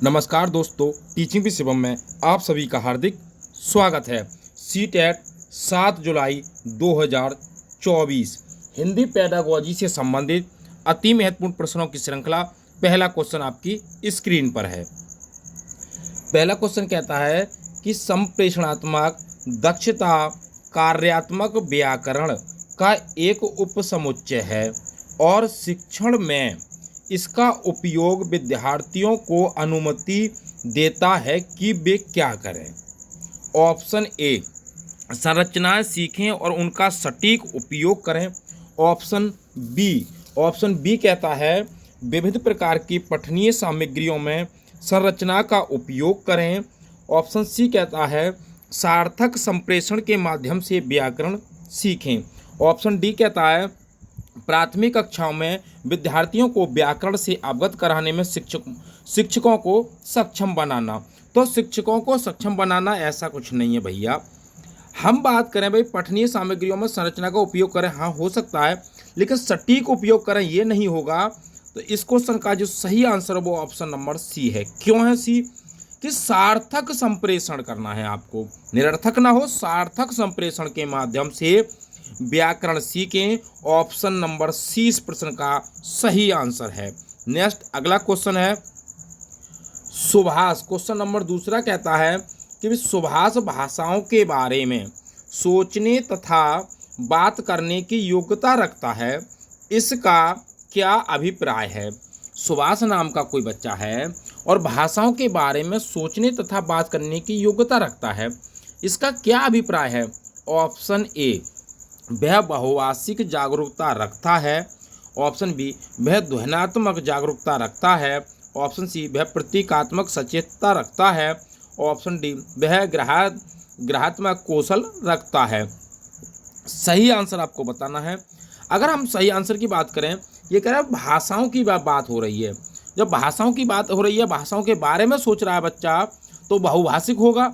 नमस्कार दोस्तों, teaching with Shivam में आप सभी का हार्दिक स्वागत है। सीटेट 7 जुलाई 2024 हिंदी पेडागोजी से संबंधित अति महत्वपूर्ण प्रश्नों की श्रृंखला। पहला क्वेश्चन आपकी स्क्रीन पर है। पहला क्वेश्चन कहता है कि संप्रेषणात्मक दक्षता कार्यात्मक व्याकरण का एक उपसमुच्चय है और शिक्षण में इसका उपयोग विद्यार्थियों को अनुमति देता है कि वे क्या करें। ऑप्शन ए, संरचनाएं सीखें और उनका सटीक उपयोग करें। ऑप्शन बी कहता है विविध प्रकार की पठनीय सामग्रियों में संरचना का उपयोग करें। ऑप्शन सी कहता है सार्थक संप्रेषण के माध्यम से व्याकरण सीखें। ऑप्शन डी कहता है प्राथमिक कक्षाओं में विद्यार्थियों को व्याकरण से अवगत कराने में शिक्षकों को सक्षम बनाना। तो शिक्षकों को सक्षम बनाना ऐसा कुछ नहीं है भैया। हम बात करें भाई पठनीय सामग्रियों में संरचना का उपयोग करें, हाँ हो सकता है, लेकिन सटीक उपयोग करें ये नहीं होगा। तो इस क्वेश्चन का जो सही आंसर है वो ऑप्शन नंबर सी है। क्यों है सी? कि सार्थक संप्रेषण करना है आपको, निरर्थक ना हो, सार्थक संप्रेषण के माध्यम से व्याकरण सीखें। ऑप्शन नंबर सी इस प्रश्न का सही आंसर है। नेक्स्ट अगला क्वेश्चन है सुभाष। क्वेश्चन नंबर दूसरा कहता है कि सुभाष भाषाओं के बारे में सोचने तथा बात करने की योग्यता रखता है, इसका क्या अभिप्राय है? सुभाष नाम का कोई बच्चा है और भाषाओं के बारे में सोचने तथा बात करने की योग्यता रखता है, इसका क्या अभिप्राय है? ऑप्शन ए, वह बहुभाषिक जागरूकता रखता है। ऑप्शन बी, वह ध्वन्यात्मक जागरूकता रखता है। ऑप्शन सी, वह प्रतीकात्मक सचेतता रखता है। ऑप्शन डी, वह ग्रहात्मक कौशल रखता है। सही आंसर आपको बताना है। अगर हम सही आंसर की बात करें, ये कह रहा है भाषाओं की बात हो रही है। जब भाषाओं की बात हो रही है, भाषाओं के बारे में सोच रहा है बच्चा, तो बहुभाषिक होगा।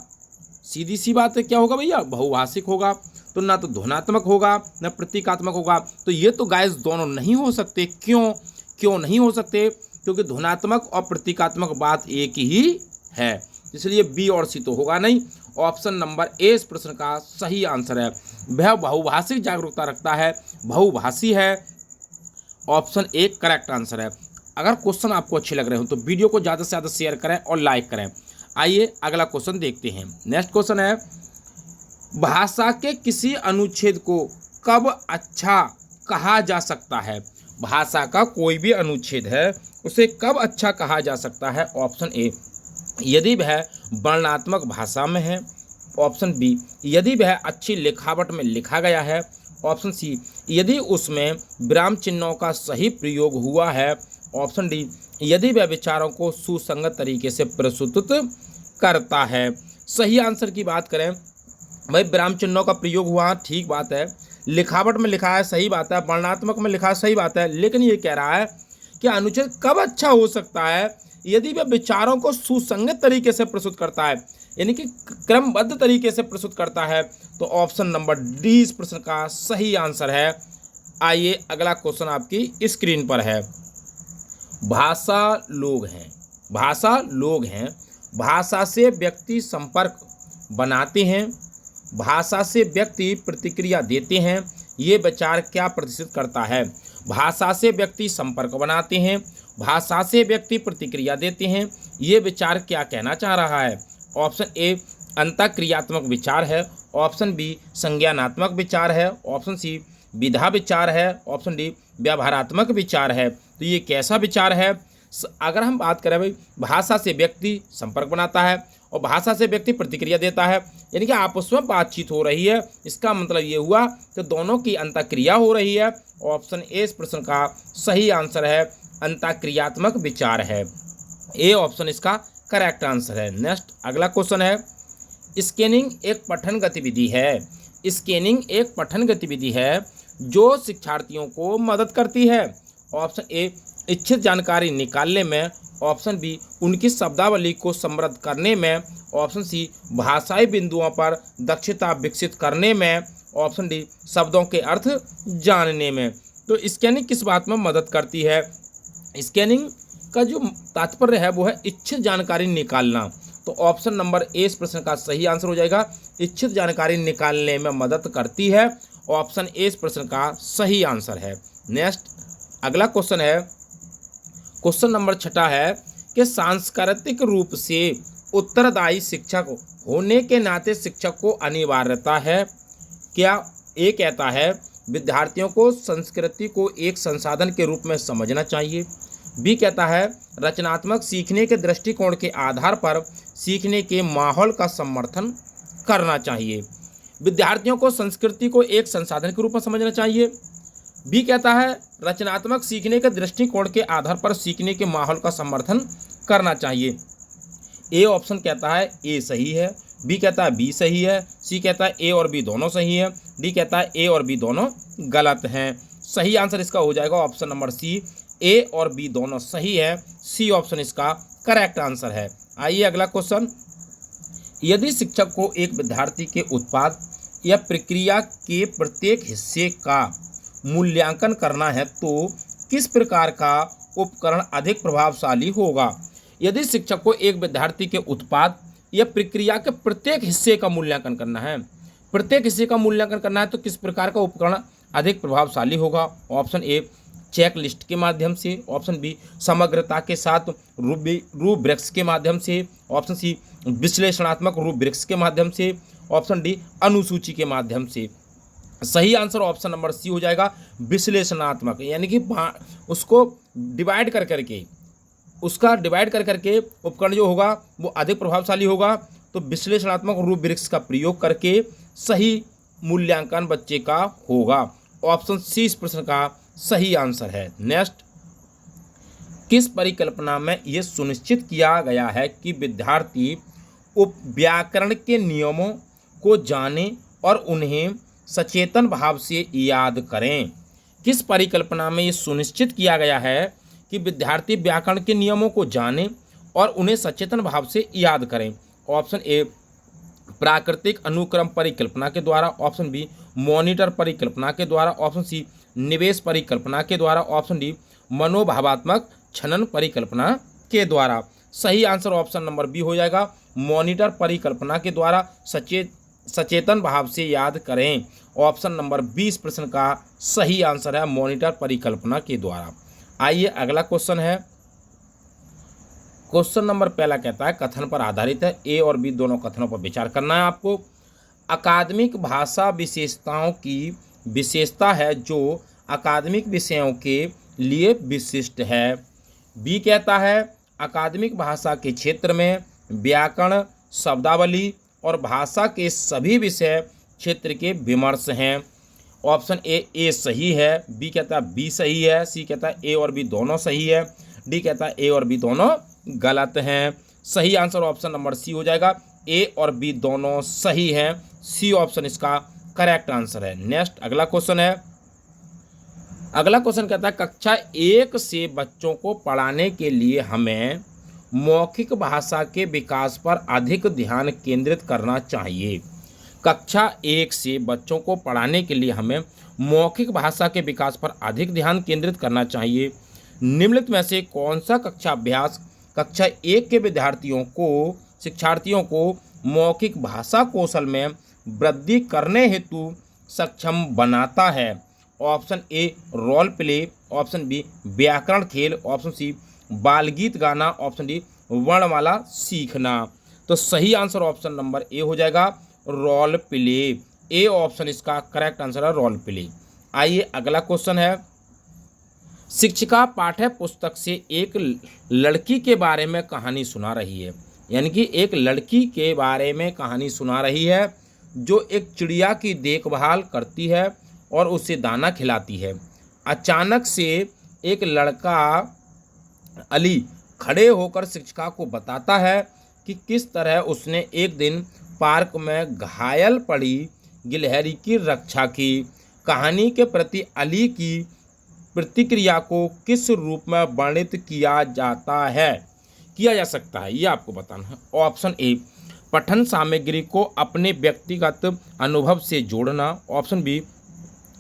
सीधी सी बात है, क्या होगा भैया? बहुभाषिक होगा। तो ना तो ध्वन्यात्मक होगा ना प्रतीकात्मक होगा। तो ये तो गाइस दोनों नहीं हो सकते। क्यों नहीं हो सकते? क्योंकि ध्वन्यात्मक और प्रतीकात्मक बात एक ही है, इसलिए बी और सी तो होगा नहीं। ऑप्शन नंबर ए इस प्रश्न का सही आंसर है। वह बहुभाषिक जागरूकता रखता है, बहुभाषी है। ऑप्शन ए करेक्ट आंसर है। अगर क्वेश्चन आपको अच्छे लग रहे हो तो वीडियो को ज़्यादा से ज़्यादा शेयर करें और लाइक करें। आइए अगला क्वेश्चन देखते हैं। नेक्स्ट क्वेश्चन है भाषा के किसी अनुच्छेद को कब अच्छा कहा जा सकता है? भाषा का कोई भी अनुच्छेद है उसे कब अच्छा कहा जा सकता है? ऑप्शन ए, यदि वह वर्णनात्मक भाषा में है। ऑप्शन बी, यदि वह अच्छी लिखावट में लिखा गया है। ऑप्शन सी, यदि उसमें विराम चिन्हों का सही प्रयोग हुआ है। ऑप्शन डी, यदि वह विचारों को सुसंगत तरीके से प्रस्तुत करता है। सही आंसर की बात करें भाई, विराम चिन्हों का प्रयोग हुआ, ठीक बात है। लिखावट में लिखा है, सही बात है। वर्णनात्मक में लिखा है, सही बात है। लेकिन ये कह रहा है कि अनुच्छेद कब अच्छा हो सकता है? यदि वह विचारों को सुसंगत तरीके से प्रस्तुत करता है, यानी कि क्रमबद्ध तरीके से प्रस्तुत करता है। तो ऑप्शन नंबर डी इस प्रश्न का सही आंसर है। आइए अगला क्वेश्चन आपकी स्क्रीन पर है। भाषा लोग हैं। भाषा से व्यक्ति संपर्क बनाते हैं, भाषा से व्यक्ति प्रतिक्रिया देते हैं। ये विचार क्या प्रदर्शित करता है? भाषा से व्यक्ति संपर्क बनाते हैं, भाषा से व्यक्ति प्रतिक्रिया देते हैं। ये विचार क्या कहना चाह रहा है? ऑप्शन ए अंतःक्रियात्मक विचार है। ऑप्शन बी संज्ञानात्मक विचार है। ऑप्शन सी विधा विचार है। ऑप्शन डी व्यवहारात्मक विचार है। तो ये कैसा विचार है? अगर हम बात करें भाई, भाषा से व्यक्ति संपर्क बनाता है और भाषा से व्यक्ति प्रतिक्रिया देता है, यानी कि आपस में बातचीत हो रही है। इसका मतलब ये हुआ कि दोनों की अंतःक्रिया हो रही है। ऑप्शन ए इस प्रश्न का सही आंसर है, अंतःक्रियात्मक विचार है। ए ऑप्शन इसका करेक्ट आंसर है। नेक्स्ट अगला क्वेश्चन है स्कैनिंग एक पठन गतिविधि है। स्कैनिंग एक पठन गतिविधि है जो शिक्षार्थियों को मदद करती है। ऑप्शन ए इच्छित जानकारी निकालने में। ऑप्शन बी उनकी शब्दावली को समृद्ध करने में। ऑप्शन सी भाषाई बिंदुओं पर दक्षता विकसित करने में। ऑप्शन डी शब्दों के अर्थ जानने में। तो स्कैनिंग किस बात में मदद करती है? स्कैनिंग का जो तात्पर्य है वो है इच्छित जानकारी निकालना। तो ऑप्शन नंबर ए इस प्रश्न का सही आंसर हो जाएगा। इच्छित जानकारी निकालने में मदद करती है, ऑप्शन ए इस प्रश्न का सही आंसर है। नेक्स्ट अगला क्वेश्चन है, क्वेश्चन नंबर 6 है कि सांस्कृतिक रूप से उत्तरदायी शिक्षक होने के नाते शिक्षक को अनिवार्यता है क्या? ए कहता है विद्यार्थियों को संस्कृति को एक संसाधन के रूप में समझना चाहिए। बी कहता है रचनात्मक सीखने के दृष्टिकोण के आधार पर सीखने के माहौल का समर्थन करना चाहिए। विद्यार्थियों को संस्कृति को एक संसाधन के रूप में समझना चाहिए। बी कहता है रचनात्मक सीखने के दृष्टिकोण के आधार पर सीखने के माहौल का समर्थन करना चाहिए। ए ऑप्शन कहता है ए सही है, बी कहता है बी सही है, सी कहता है ए और बी दोनों सही है, डी कहता है ए और बी दोनों गलत हैं। सही आंसर इसका हो जाएगा ऑप्शन नंबर सी, ए और बी दोनों सही है। सी ऑप्शन इसका करेक्ट आंसर है। आइए अगला क्वेश्चन, यदि शिक्षक को एक विद्यार्थी के उत्पाद या प्रक्रिया के प्रत्येक हिस्से का मूल्यांकन करना है तो किस प्रकार का उपकरण अधिक प्रभावशाली होगा? यदि शिक्षक को एक विद्यार्थी के उत्पाद या प्रक्रिया के प्रत्येक हिस्से का मूल्यांकन करना है, तो किस प्रकार का उपकरण अधिक प्रभावशाली होगा? ऑप्शन ए चेक लिस्ट के माध्यम से, ऑप्शन बी समग्रता के साथ रूब्रिक्स के माध्यम से, ऑप्शन सी विश्लेषणात्मक रूब्रिक्स के माध्यम से, ऑप्शन डी अनुसूची के माध्यम से। सही आंसर ऑप्शन नंबर सी हो जाएगा विश्लेषणात्मक, यानी कि उसको डिवाइड कर करके उपकरण जो होगा वो अधिक प्रभावशाली होगा। तो विश्लेषणात्मक रूब्रिक्स का प्रयोग करके सही मूल्यांकन बच्चे का होगा। ऑप्शन सी इस प्रश्न का सही आंसर है। नेक्स्ट, किस परिकल्पना में यह सुनिश्चित किया गया है कि विद्यार्थी व्याकरण के नियमों को जाने और उन्हें सचेतन भाव से याद करें? किस परिकल्पना में यह सुनिश्चित किया गया है कि विद्यार्थी व्याकरण के नियमों को जाने और उन्हें सचेतन भाव से याद करें? ऑप्शन ए प्राकृतिक अनुक्रम परिकल्पना के द्वारा, ऑप्शन बी मॉनिटर परिकल्पना के द्वारा, ऑप्शन सी निवेश परिकल्पना के द्वारा, ऑप्शन डी मनोभावात्मक छनन परिकल्पना के द्वारा। सही आंसर ऑप्शन नंबर बी हो जाएगा मॉनिटर परिकल्पना के द्वारा सचेतन भाव से याद करें। ऑप्शन नंबर 20 प्रश्न का सही आंसर है मॉनिटर परिकल्पना के द्वारा। आइए अगला क्वेश्चन है, क्वेश्चन नंबर पहला कहता है कथन पर आधारित है। ए और बी दोनों कथनों पर विचार करना है आपको। अकादमिक भाषा विशेषताओं की विशेषता है जो अकादमिक विषयों के लिए विशिष्ट है। बी कहता है अकादमिक भाषा के क्षेत्र में व्याकरण, शब्दावली और भाषा के सभी विषय क्षेत्र के विमर्श हैं। ऑप्शन ए सही है, बी कहता है बी सही है, सी कहता है ए और बी दोनों सही है, डी कहता है ए और बी दोनों गलत हैं। सही आंसर ऑप्शन नंबर सी हो जाएगा ए और बी दोनों सही हैं। सी ऑप्शन इसका करेक्ट आंसर है। नेक्स्ट अगला क्वेश्चन है, अगला क्वेश्चन कहता है कक्षा 1 से बच्चों को पढ़ाने के लिए हमें मौखिक भाषा के विकास पर अधिक ध्यान केंद्रित करना चाहिए। कक्षा 1 से बच्चों को पढ़ाने के लिए हमें मौखिक भाषा के विकास पर अधिक ध्यान केंद्रित करना चाहिए। निम्नलिखित में से कौन सा कक्षा अभ्यास कक्षा 1 के शिक्षार्थियों को मौखिक भाषा कौशल में वृद्धि करने हेतु सक्षम बनाता है? Option A role play, option B व्याकरण खेल, ऑप्शन सी बालगीत गाना, ऑप्शन डी वर्णमाला सीखना। तो सही आंसर ऑप्शन नंबर ए हो जाएगा रोल प्ले। ए ऑप्शन इसका करेक्ट आंसर है रोल प्ले। आइए अगला क्वेश्चन है, शिक्षिका पाठ्य पुस्तक से एक लड़की के बारे में कहानी सुना रही है, यानी कि एक लड़की के बारे में कहानी सुना रही है जो एक चिड़िया की देखभाल करती है और उसे दाना खिलाती है। अचानक से एक लड़का अली खड़े होकर शिक्षिका को बताता है कि किस तरह उसने एक दिन पार्क में घायल पड़ी गिलहरी की रक्षा की। कहानी के प्रति अली की प्रतिक्रिया को किस रूप में वर्णित किया जा सकता है ये आपको बताना है। ऑप्शन ए पठन सामग्री को अपने व्यक्तिगत अनुभव से जोड़ना, ऑप्शन बी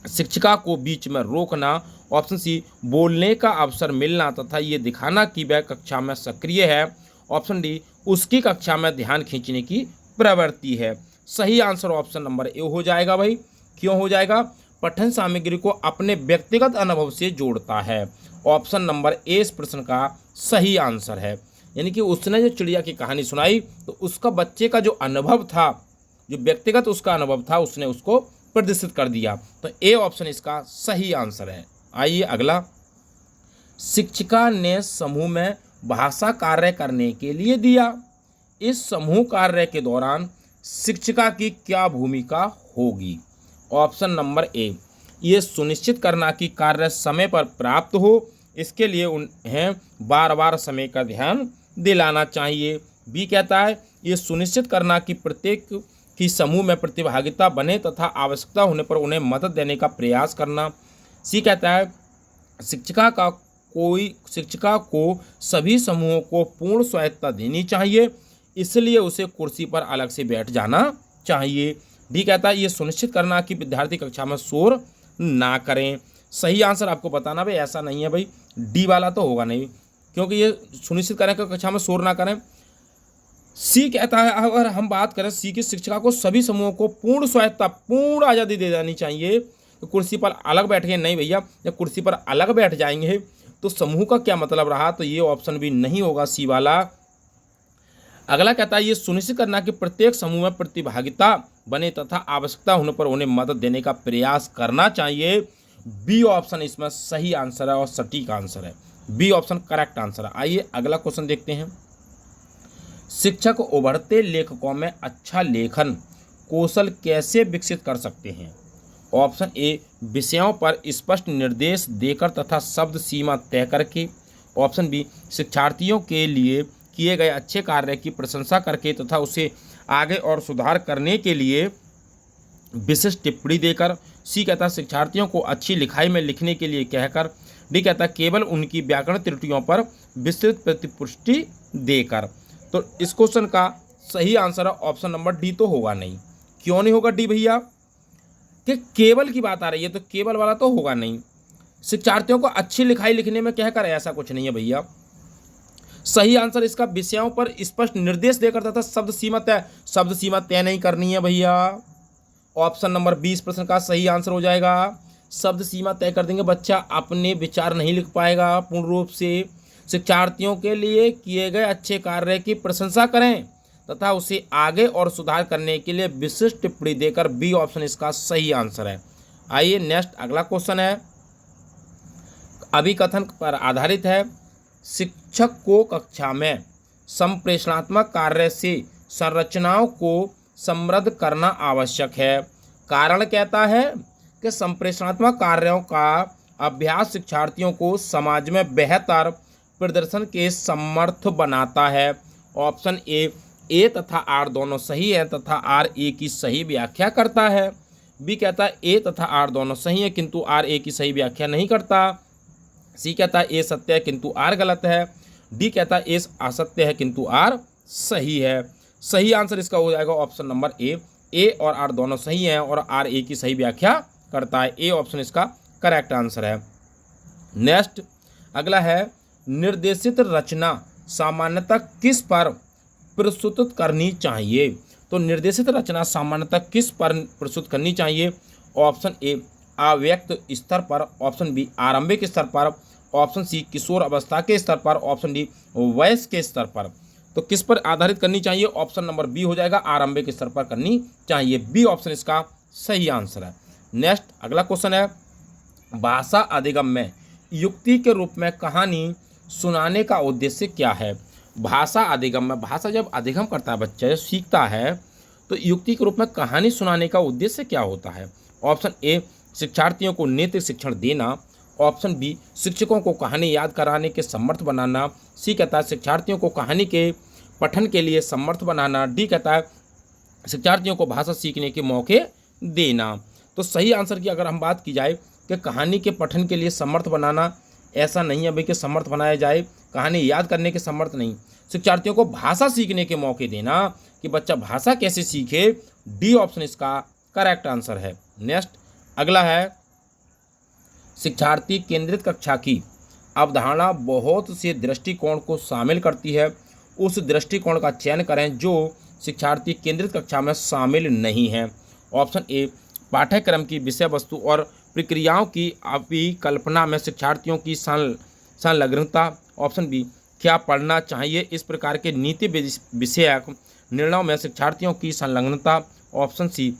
शिक्षिका को बीच में रोकना, ऑप्शन सी बोलने का अवसर मिलना तथा ये दिखाना कि वह कक्षा में सक्रिय है। ऑप्शन डी उसकी कक्षा में ध्यान खींचने की प्रवृत्ति है। सही आंसर ऑप्शन नंबर ए हो जाएगा भाई। क्यों हो जाएगा? पठन सामग्री को अपने व्यक्तिगत अनुभव से जोड़ता है। ऑप्शन नंबर ए इस प्रश्न का सही आंसर है। यानी कि उसने जो चिड़िया की कहानी सुनाई तो उसका बच्चे का जो अनुभव था, जो व्यक्तिगत उसका अनुभव था, उसने उसको प्रदर्शित कर दिया। तो ए ऑप्शन इसका सही आंसर है। आइए अगला, शिक्षिका ने समूह में भाषा कार्य करने के लिए दिया। इस समूह कार्य के दौरान शिक्षिका की क्या भूमिका होगी? ऑप्शन नंबर ए, ये सुनिश्चित करना कि कार्य समय पर प्राप्त हो, इसके लिए उन्हें बार बार समय का ध्यान दिलाना चाहिए। बी कहता है ये सुनिश्चित करना कि प्रत्येक की समूह में प्रतिभागिता बने तथा आवश्यकता होने पर उन्हें मदद देने का प्रयास करना। सी कहता है शिक्षिका को सभी समूहों को पूर्ण स्वायत्तता देनी चाहिए, इसलिए उसे कुर्सी पर अलग से बैठ जाना चाहिए। डी कहता है ये सुनिश्चित करना कि विद्यार्थी कक्षा में शोर ना करें। सही आंसर आपको बताना भाई, ऐसा नहीं है भाई, डी वाला तो होगा नहीं, क्योंकि ये सुनिश्चित करें कि कक्षा में शोर ना करें। सी कहता है अगर हम बात करें सी की, शिक्षिका को सभी समूहों को पूर्ण स्वायत्तता, पूर्ण आज़ादी दे देनी चाहिए। तो कुर्सी पर अलग बैठेंगे नहीं भैया, जब कुर्सी पर अलग बैठ जाएंगे तो समूह का क्या मतलब रहा? तो ये ऑप्शन भी नहीं होगा, सी वाला। अगला कहता है ये सुनिश्चित करना कि प्रत्येक समूह में प्रतिभागिता बने तथा आवश्यकता होने पर उन्हें मदद देने का प्रयास करना चाहिए। बी ऑप्शन इसमें सही आंसर है और सटीक आंसर है। बी ऑप्शन करेक्ट आंसर है। आइए अगला क्वेश्चन देखते हैं। शिक्षक उभरते लेखकों में अच्छा लेखन कौशल कैसे विकसित कर सकते हैं? ऑप्शन ए, विषयों पर स्पष्ट निर्देश देकर तथा शब्द सीमा तय करके। ऑप्शन बी, शिक्षार्थियों के लिए किए गए अच्छे कार्य की प्रशंसा करके तथा उसे आगे और सुधार करने के लिए विशिष्ट टिप्पणी देकर। सी कहता है शिक्षार्थियों को अच्छी लिखाई में लिखने के लिए कहकर। डी कहता है केवल उनकी व्याकरण त्रुटियों पर विस्तृत प्रतिपुष्टि देकर। तो इस क्वेश्चन का सही आंसर है ऑप्शन नंबर डी, तो होगा नहीं। क्यों नहीं होगा डी भैया? कि केवल की बात आ रही है तो केवल वाला तो होगा नहीं। शिक्षार्थियों को अच्छी लिखाई लिखने में कहकर, ऐसा कुछ नहीं है भैया। सही आंसर इसका विषयों पर स्पष्ट निर्देश देकर तथा शब्द सीमा तय नहीं करनी है भैया। ऑप्शन नंबर 20 प्रश्न का सही आंसर हो जाएगा। शब्द सीमा तय कर देंगे, बच्चा अपने विचार नहीं लिख पाएगा पूर्ण रूप से। शिक्षार्थियों के लिए किए गए अच्छे कार्य की प्रशंसा करें तथा उसे आगे और सुधार करने के लिए विशिष्ट टिप्पणी देकर। बी ऑप्शन इसका सही आंसर है। आइए नेक्स्ट अगला क्वेश्चन है, अभिकथन पर आधारित है। शिक्षक को कक्षा में संप्रेषणात्मक कार्य से संरचनाओं को समृद्ध करना आवश्यक है। कारण कहता है कि संप्रेषणात्मक कार्यों का अभ्यास शिक्षार्थियों को समाज में बेहतर प्रदर्शन के समर्थ बनाता है। ऑप्शन ए तथा आर दोनों सही है तथा आर ए की सही व्याख्या करता है। बी कहता है ए तथा आर दोनों सही है किंतु आर ए की सही व्याख्या नहीं करता। सी कहता है ए सत्य है किंतु आर गलत है। डी कहता है ए असत्य है किंतु आर सही है। सही आंसर इसका हो जाएगा ऑप्शन नंबर ए और आर दोनों सही हैं और आर ए की सही व्याख्या करता है। ए ऑप्शन इसका करेक्ट आंसर है। नेक्स्ट अगला है, निर्देशित रचना सामान्यतः किस पर प्रस्तुत करनी चाहिए? तो निर्देशित रचना सामान्यतः किस पर प्रस्तुत करनी चाहिए? ऑप्शन ए, अव्यक्त स्तर पर। ऑप्शन बी, आरंभिक स्तर पर। ऑप्शन सी, किशोर अवस्था के स्तर पर। ऑप्शन डी, वयस के स्तर पर। तो किस पर आधारित करनी चाहिए? ऑप्शन नंबर बी हो जाएगा, आरंभिक स्तर पर करनी चाहिए। बी ऑप्शन इसका सही आंसर है। नेक्स्ट अगला क्वेश्चन है, भाषा अधिगम में युक्ति के रूप में कहानी सुनाने का उद्देश्य क्या है? भाषा अधिगम में, भाषा जब अधिगम करता है बच्चा, जब सीखता है तो युक्ति के रूप में कहानी सुनाने का उद्देश्य क्या होता है? ऑप्शन ए, शिक्षार्थियों को नैतिक शिक्षण देना। ऑप्शन बी, शिक्षकों को कहानी याद कराने के समर्थ बनाना। सी कहता है शिक्षार्थियों को कहानी के पठन के लिए समर्थ बनाना। डी कहता है शिक्षार्थियों को भाषा सीखने के मौके देना। तो सही आंसर की अगर हम बात की जाए कि कहानी के पठन के लिए समर्थ बनाना, ऐसा नहीं है भाई कि समर्थ बनाया जाए, कहानी याद करने के समर्थ नहीं, शिक्षार्थियों को भाषा सीखने के मौके देना कि बच्चा भाषा कैसे सीखे। डी ऑप्शन इसका करेक्ट आंसर है। नेक्स्ट अगला है, शिक्षार्थी केंद्रित कक्षा की अवधारणा बहुत से दृष्टिकोण को शामिल करती है। उस दृष्टिकोण का चयन करें जो शिक्षार्थी केंद्रित कक्षा में शामिल नहीं है। ऑप्शन ए, पाठ्यक्रम की विषय वस्तु और प्रक्रियाओं की अभिकल्पना में शिक्षार्थियों की संलग्नता। ऑप्शन बी, क्या पढ़ना चाहिए इस प्रकार के नीति विषयक निर्णयों में शिक्षार्थियों की संलग्नता। ऑप्शन सी,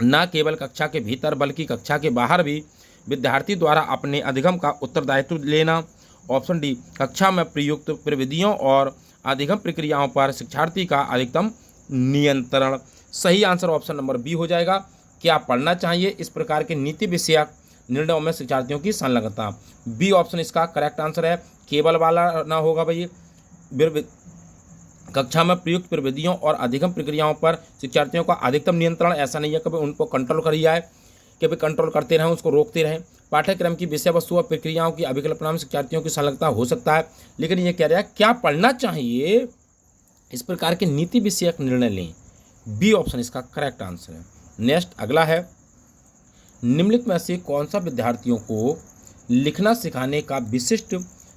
न केवल कक्षा के भीतर बल्कि कक्षा के बाहर भी विद्यार्थी द्वारा अपने अधिगम का उत्तरदायित्व लेना। ऑप्शन डी, कक्षा में प्रयुक्त प्रविधियों और अधिगम प्रक्रियाओं पर शिक्षार्थी का अधिकतम नियंत्रण। सही आंसर ऑप्शन नंबर बी हो जाएगा। क्या पढ़ना चाहिए इस प्रकार के नीति विषयक निर्णयों में शिक्षार्थियों की संलग्नता। बी ऑप्शन इसका करेक्ट आंसर है। केवल वाला ना होगा भाई, कक्षा में प्रयुक्त प्रविधियों और अधिगम प्रक्रियाओं पर शिक्षार्थियों का अधिकतम नियंत्रण। ऐसा नहीं है कभी उनको कंट्रोल करी जाए, कभी कंट्रोल करते रहें, उसको रोकते रहें। पाठ्यक्रम की विषय वस्तु और प्रक्रियाओं की अभिकल्पना में शिक्षार्थियों की संलग्नता हो सकता है, लेकिन ये कह रहा है क्या पढ़ना चाहिए इस प्रकार के नीति विषयक निर्णय लें। बी ऑप्शन इसका करेक्ट आंसर है। नेक्स्ट अगला है, निम्नलिखित में से कौन सा विद्यार्थियों को लिखना सिखाने का विशिष्ट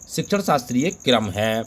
शिक्षण शास्त्रीय क्रम है।